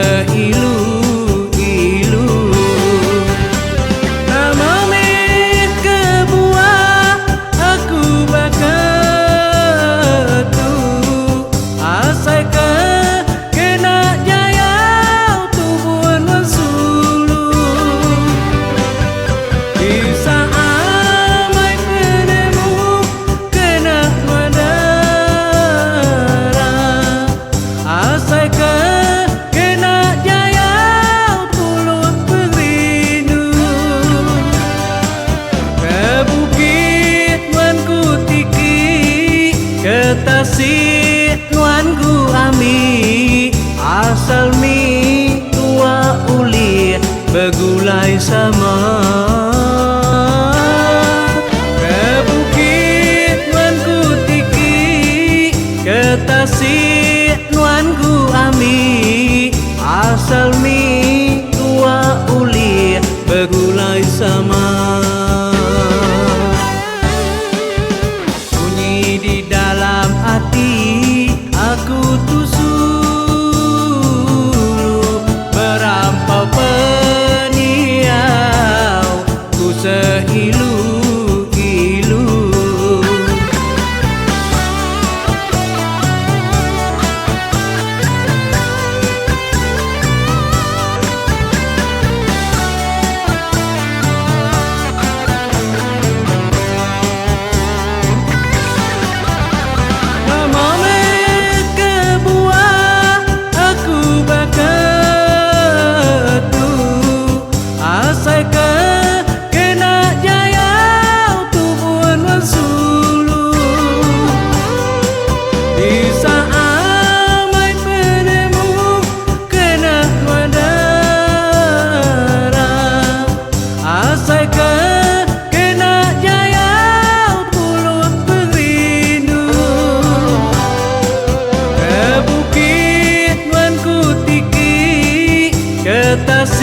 seilu-ilu. Nama meh kebuah aku bakatu asai ke kena jaya tubuhan wansulu. Bisa amai penemu kena madara asai ke kena jaya pulut perindu. Ke bukit nuanku tiki ke tasik nuanku ami asal mi tua uli begulai sama. Ke bukit nuanku tiki ke tasik nuanku ami asal mi tua uli begulai sama. Bunyi di dalam hati aku tusuk merampau peniau ku seilu-ilu. Nama meh kebuah aku bakatu asai ke kena jaya tubuhan wansulu. Bisa amai penemu kena madara asai ke kena jaya pulut perindu. Ke bukit nuanku tiki ke tasik